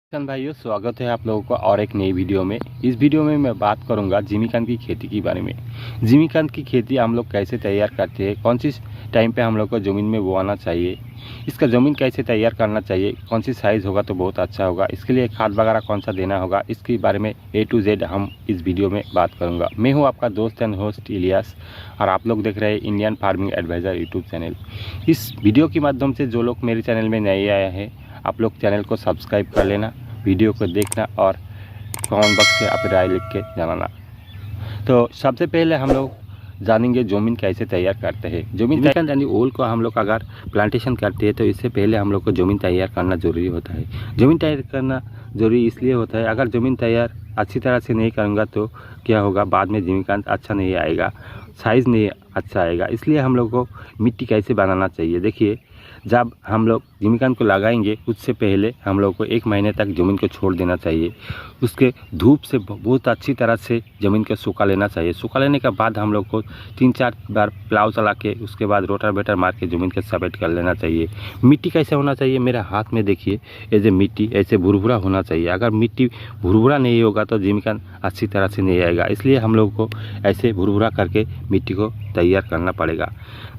किसान भाइयों, स्वागत है आप लोगों का और एक नई वीडियो में। इस वीडियो में मैं बात करूंगा जिमीकंद की खेती के बारे में। जिमीकंद की खेती हम लोग कैसे तैयार करते हैं, कौन सी टाइम पे हम लोग को ज़मीन में बोआना चाहिए, इसका ज़मीन कैसे तैयार करना चाहिए, कौन सी साइज़ होगा तो बहुत अच्छा होगा, इसके लिए खाद वगैरह कौन सा देना होगा, इसके बारे में A to Z हम इस वीडियो में बात करूँगा। मैं हूँ आपका दोस्त एंड होस्ट इलियास और आप लोग देख रहे हैं Indian farming adviser YouTube channel. इस वीडियो के माध्यम से जो लोग मेरे चैनल में नए आए हैं, आप लोग चैनल को सब्सक्राइब कर लेना, वीडियो को देखना और कमेंट बॉक्स से आप राय लिख के जनाना। तो सबसे पहले हम लोग जानेंगे ज़मीन कैसे तैयार करते हैं। ज़मीन तैयार यानी ओल को हम लोग अगर प्लांटेशन करते हैं तो इससे पहले हम लोग को ज़मीन तैयार करना ज़रूरी होता है। ज़मीन तैयार करना ज़रूरी इसलिए होता है, अगर ज़मीन तैयार अच्छी तरह से नहीं करूँगा तो क्या होगा, बाद में जिमीकंद अच्छा नहीं आएगा, साइज़ नहीं अच्छा आएगा। इसलिए हम लोग को मिट्टी कैसे बनाना चाहिए। देखिए, जब हम लोग जिमीकंद को लगाएंगे उससे पहले हम लोग को 1 महीने तक ज़मीन को छोड़ देना चाहिए। उसके धूप से बहुत अच्छी तरह से ज़मीन को सूखा लेना चाहिए। सूखा लेने के बाद हम लोग को 3-4 बार प्लाव चला के उसके बाद रोटावेटर मार के ज़मीन को सफेद कर लेना चाहिए। मिट्टी कैसे होना चाहिए, मेरे हाथ में देखिए, ऐसे मिट्टी ऐसे भुरभुरा होना चाहिए। अगर मिट्टी भुरभुरा नहीं होगा तो जिमीकंद अच्छी तरह से नहीं आएगा। इसलिए हम लोग को ऐसे भुरभुरा करके मिट्टी को तैयार करना पड़ेगा।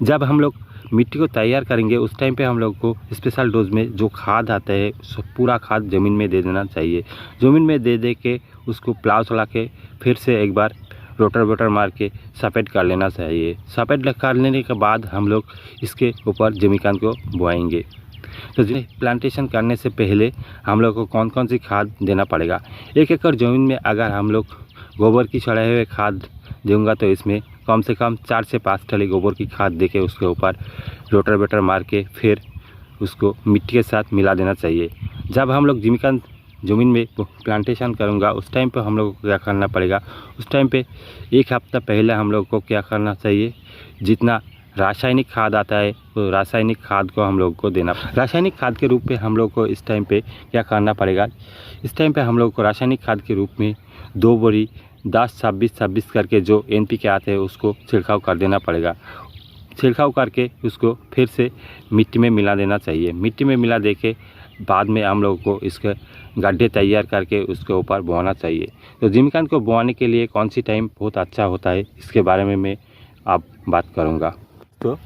जब हम लोग मिट्टी को तैयार करेंगे उस टाइम पे हम लोग को स्पेशल डोज में जो खाद आता है पूरा खाद ज़मीन में दे देना चाहिए। ज़मीन में दे के उसको प्लाव चला के फिर से एक बार रोटावेटर मार के सफेद कर लेना चाहिए। सफेद कर लेने के बाद हम लोग इसके ऊपर जिमीकंद को बोएंगे। तो प्लांटेशन करने से पहले हम लोग को कौन कौन सी खाद देना पड़ेगा। 1 एकड़ ज़मीन में अगर हम लोग गोबर की सड़े हुए खाद दूंगा तो इसमें कम से कम 4 से 5 ठेले गोबर की खाद देके उसके ऊपर रोटावेटर मार के फिर उसको मिट्टी के साथ मिला देना चाहिए। जब हम लोग जिमीकंद ज़मीन में प्लांटेशन करूँगा उस टाइम पे हम लोग को क्या करना पड़ेगा, उस टाइम पे 1 हफ्ता पहले हम लोग को क्या करना चाहिए, जितना रासायनिक खाद आता है तो रासायनिक खाद को हम लोग को देना। रासायनिक खाद के रूप में हम लोग को इस टाइम पे क्या करना पड़ेगा, इस टाइम पे हम लोग को रासायनिक खाद के रूप में 2 बोरी 10-26-26 करके जो NPK आते हैं उसको छिड़काव कर देना पड़ेगा। छिड़काव करके उसको फिर से मिट्टी में मिला देना चाहिए। मिट्टी में मिला दे के बाद में हम लोगों को इसके गड्ढे तैयार करके उसके ऊपर बोआना चाहिए। तो जिमीकंद को बोआने के लिए कौन सी टाइम बहुत अच्छा होता है, इसके बारे में मैं अब बात करूँगा। तो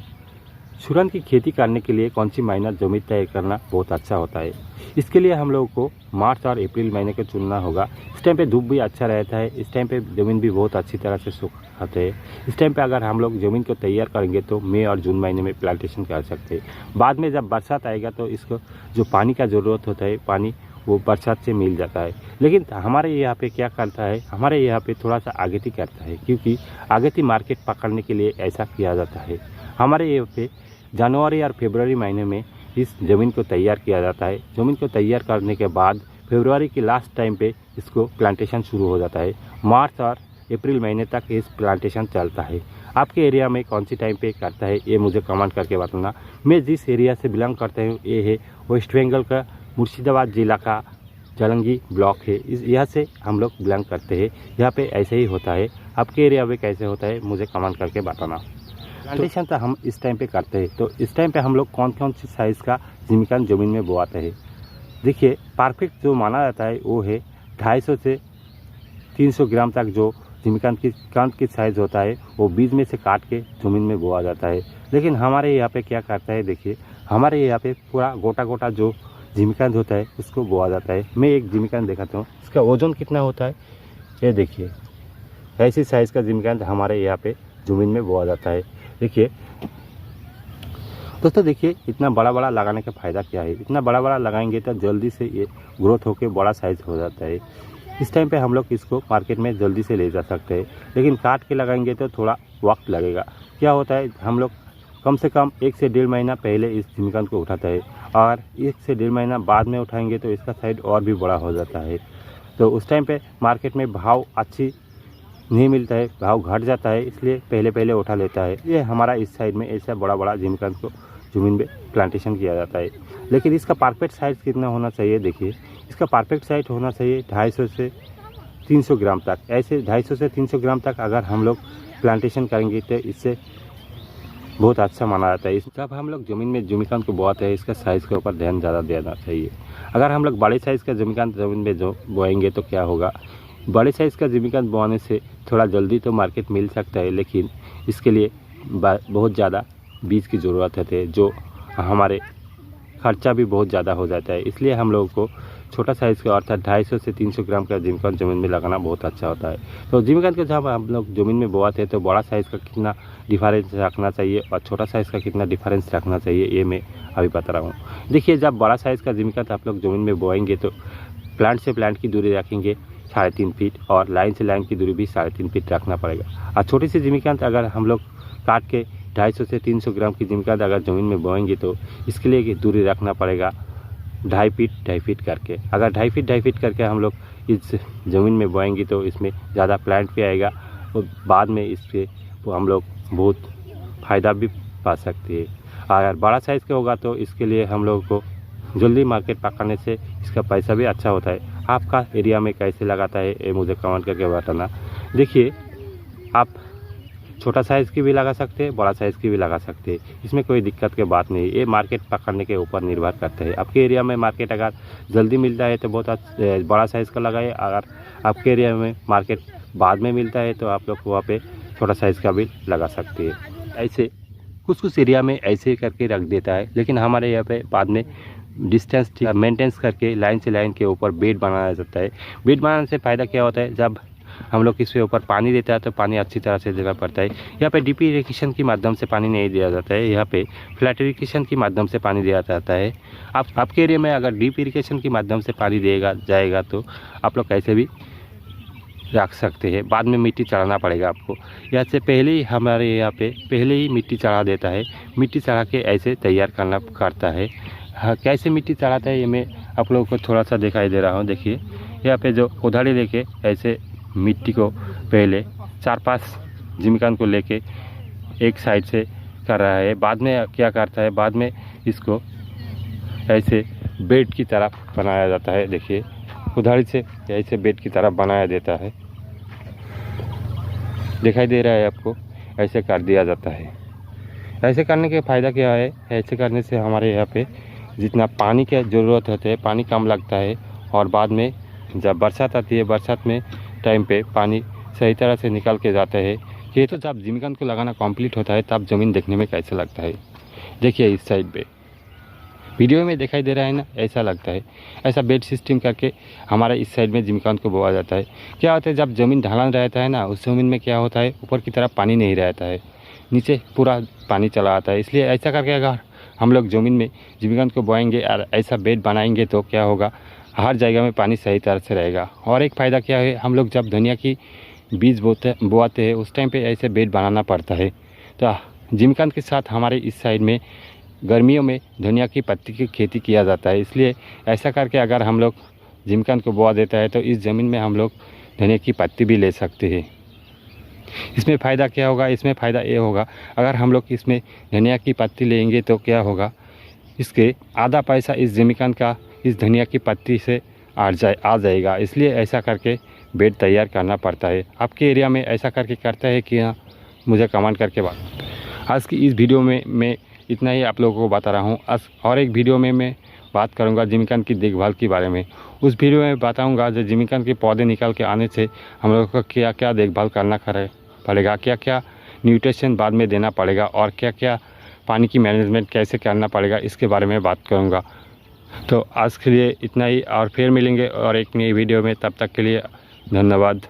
सूरन की खेती करने के लिए कौन सी महीना ज़मीन तैयार करना बहुत अच्छा होता है, इसके लिए हम लोगों को मार्च और अप्रैल महीने को चुनना होगा। इस टाइम पे धूप भी अच्छा रहता है, इस टाइम पे ज़मीन भी बहुत अच्छी तरह से सूखाते हैं। इस टाइम पे अगर हम लोग ज़मीन को तैयार करेंगे तो मई और जून महीने में प्लांटेशन कर सकते हैं। बाद में जब बरसात आएगा तो इसको जो पानी का ज़रूरत होता है, पानी वो बरसात से मिल जाता है। लेकिन हमारे यहाँ पे क्या करता है, हमारे यहाँ पे थोड़ा सा आगेती करता है, क्योंकि आगेती मार्केट पकड़ने के लिए ऐसा किया जाता है। हमारे यहाँ पे जनवरी और फरवरी महीने में इस ज़मीन को तैयार किया जाता है। ज़मीन को तैयार करने के बाद फरवरी के लास्ट टाइम पे इसको प्लांटेशन शुरू हो जाता है। मार्च और अप्रैल महीने तक इस प्लांटेशन चलता है। आपके एरिया में कौन सी टाइम पे करता है ये मुझे कमेंट करके बताना। मैं जिस एरिया से बिलोंग करता हूँ ये है वेस्ट बंगाल का मुर्शिदाबाद ज़िला का जलंगी ब्लॉक है। इस यहाँ से हम लोग बिलोंग करते हैं। यहाँ पे ऐसे ही होता है। आपके एरिया में कैसे होता है मुझे कमेंट करके बताना। प्लांटेशन तो हम इस टाइम पे करते हैं, तो इस टाइम पे हम लोग कौन कौन सी साइज़ का जिमीकंद ज़मीन में बोआते हैं। देखिए, परफेक्ट जो माना जाता है वो है 250 से 300 ग्राम तक जो जिमीकंद की साइज़ होता है वो बीज में से काट के ज़मीन में बोआ जाता है। लेकिन हमारे यहाँ पे क्या करता है, देखिए हमारे यहाँ पे पूरा गोटा गोटा जो जिमीकंद होता है उसको बोआ जाता है। मैं एक जिमीकंद दिखाता हूँ, इसका वजन कितना होता है, ये देखिए। ऐसी साइज़ का जिमीकंद हमारे यहाँ पे ज़मीन में बोआ जाता है। देखिए दोस्तों, देखिए इतना बड़ा बड़ा लगाने का फ़ायदा क्या है। इतना बड़ा बड़ा लगाएंगे तो जल्दी से ये ग्रोथ होकर बड़ा साइज़ हो जाता है। इस टाइम पे हम लोग इसको मार्केट में जल्दी से ले जा सकते हैं, लेकिन काट के लगाएंगे तो थोड़ा वक्त लगेगा। क्या होता है, हम लोग कम से कम 1 से 1.5 महीना पहले इस जिमीकंद को उठाता है और 1 से 1.5 महीना बाद में उठाएंगे तो इसका साइज और भी बड़ा हो जाता है। तो उस टाइम पे मार्केट में भाव अच्छी नहीं मिलता है, भाव घट जाता है, इसलिए पहले उठा लेता है। ये हमारा इस साइड में ऐसा बड़ा बड़ा जिमीकंद को ज़मीन में प्लांटेशन किया जाता है। लेकिन इसका परफेक्ट साइज़ कितना होना चाहिए, देखिए इसका परफेक्ट साइज़ होना चाहिए 250 से 300 ग्राम तक। ऐसे 250 से 300 ग्राम तक अगर हम लोग प्लांटेशन करेंगे तो इससे बहुत अच्छा माना जाता है। जब हम लोग ज़मीन में जिमीकंद को बोआते हैं, इसका साइज़ के ऊपर ध्यान ज़्यादा देना चाहिए। अगर हम लोग बड़े साइज़ का जिमीकंद ज़मीन में जो बोएंगे तो क्या होगा, बड़े साइज़ का जिमीकंद बोआने से थोड़ा जल्दी तो मार्केट मिल सकता है, लेकिन इसके लिए बहुत ज़्यादा बीज की ज़रूरत है, जो हमारे खर्चा भी बहुत ज़्यादा हो जाता है। इसलिए हम लोगों को छोटा साइज़ का अर्थात 250 से 300 ग्राम का जिमीकंद ज़मीन में लगाना बहुत अच्छा होता है। तो जिमीकंद को जब हम लोग ज़मीन में बोआते हैं तो बड़ा साइज़ का कितना डिफरेंस रखना चाहिए और छोटा साइज़ का कितना डिफरेंस रखना चाहिए, ये मैं अभी बता रहा हूँ। देखिए, जब बड़ा साइज़ का जिमीकंद आप लोग ज़मीन में बोएंगे तो प्लांट से प्लांट की दूरी रखेंगे 3.5 फीट और लाइन से लाइन की दूरी भी 3.5 फीट रखना पड़ेगा। और छोटी सी जिमीकंद अगर हम लोग काट के 250 से 300 ग्राम की जिमीकंद अगर ज़मीन में बोएंगे तो इसके लिए दूरी रखना पड़ेगा 2.5 फीट करके। अगर 2.5 फीट करके हम लोग इस ज़मीन में बोएंगे तो इसमें ज़्यादा प्लांट भी आएगा और बाद में इससे हम लोग बहुत फ़ायदा भी पा सकते हैं। अगर बड़ा साइज़ का होगा तो इसके लिए हम लोगों को जल्दी मार्केट पकड़ने से इसका पैसा भी अच्छा होता है। आपका एरिया में कैसे लगाता है ये मुझे कमेंट करके बताना। देखिए, आप छोटा साइज़ की भी लगा सकते हैं, बड़ा साइज़ की भी लगा सकते हैं, इसमें कोई दिक्कत की बात नहीं। ये मार्केट पकड़ने के ऊपर निर्भर करता है। आपके एरिया में मार्केट अगर जल्दी मिलता है तो बहुत बड़ा साइज़ का लगाइए। अगर आपके एरिया में मार्केट बाद में मिलता है तो आप लोग वहाँ पे छोटा साइज़ का भी लगा सकते हैं। ऐसे कुछ एरिया में ऐसे करके रख देता है, लेकिन हमारे यहाँ पे बाद में डिस्टेंस मेंटेनेंस करके लाइन से लाइन के ऊपर बेड बनाया जाता है। बेड बनाने से फ़ायदा क्या होता है, जब हम लोग इसके ऊपर पानी देता है तो पानी अच्छी तरह से देना पड़ता है। यहाँ पे डीप इरिगेशन के माध्यम से पानी नहीं दिया जाता है, यहाँ पे फ्लैट इरिगेशन के माध्यम से पानी दिया जाता है। आपके एरिया में अगर डीप इरिगेशन के माध्यम से पानी देगा जाएगा तो आप लोग कैसे भी रख सकते हैं। बाद में मिट्टी चढ़ाना पड़ेगा आपको। यहाँ से पहले ही हमारे यहाँ पे पहले ही मिट्टी चढ़ा देता है। मिट्टी चढ़ा के ऐसे तैयार करता है। हाँ, कैसे मिट्टी चढ़ाता है ये मैं आप लोगों को थोड़ा सा दिखाई दे रहा हूँ। देखिए, यहाँ पे जो कोदाली लेके ऐसे मिट्टी को पहले 4-5 जिमीकंद को लेके एक साइड से कर रहा है। बाद में क्या करता है, बाद में इसको ऐसे बेड की तरफ बनाया जाता है। देखिए, कोदाली से ऐसे बेड की तरफ बनाया देता है, दिखाई दे रहा है आपको, ऐसे कर दिया जाता है। ऐसे करने के फ़ायदा क्या है, ऐसे करने से हमारे यहाँ पे जितना पानी की ज़रूरत होती है पानी कम लगता है और बाद में जब बरसात आती है, बरसात में टाइम पे पानी सही तरह से निकल के जाता है। ये तो जब जिमीकंद को लगाना कंप्लीट होता है तब ज़मीन देखने में कैसा लगता है। देखिए, इस साइड पे वीडियो में दिखाई दे रहा है ना, ऐसा लगता है। ऐसा बेड सिस्टम करके हमारा इस साइड में जिमीकंद को बोआ जाता है। क्या होता है, जब ज़मीन ढलान रहता है ना, उस ज़मीन में क्या होता है, ऊपर की तरफ पानी नहीं रहता है, नीचे पूरा पानी चला आता है। इसलिए ऐसा करके अगर हम लोग ज़मीन में जिमीकंद को बोएंगे और ऐसा बेड बनाएंगे तो क्या होगा, हर जगह में पानी सही तरह से रहेगा। और एक फ़ायदा क्या है, हम लोग जब धनिया की बीज बोआते हैं उस टाइम पे ऐसे बेड बनाना पड़ता है। तो जिमीकंद के साथ हमारे इस साइड में गर्मियों में धनिया की पत्ती की खेती किया जाता है। इसलिए ऐसा करके अगर हम लोग जिमीकंद को बोआ देता है तो इस ज़मीन में हम लोग धनिया की पत्ती भी ले सकते हैं। इसमें फ़ायदा क्या होगा, इसमें फ़ायदा ये होगा, अगर हम लोग इसमें धनिया की पत्ती लेंगे तो क्या होगा, इसके आधा पैसा इस जिमीकंद का इस धनिया की पत्ती से आ जाएगा। इसलिए ऐसा करके बेड तैयार करना पड़ता है। आपके एरिया में ऐसा करके करता है कि हाँ, मुझे कमेंट करके बात। आज की इस वीडियो में मैं इतना ही आप लोगों को बता रहा हूँ। और एक वीडियो में मैं बात करूँगा जिमीकंद की देखभाल के बारे में। उस वीडियो में बताऊँगा जो जिमीकंद के पौधे निकल के आने से हम लोगों को क्या क्या देखभाल करना पड़ेगा, क्या क्या न्यूट्रिशन बाद में देना पड़ेगा और क्या क्या पानी की मैनेजमेंट कैसे करना पड़ेगा, इसके बारे में बात करूँगा। तो आज के लिए इतना ही, और फिर मिलेंगे और एक नई वीडियो में। तब तक के लिए धन्यवाद।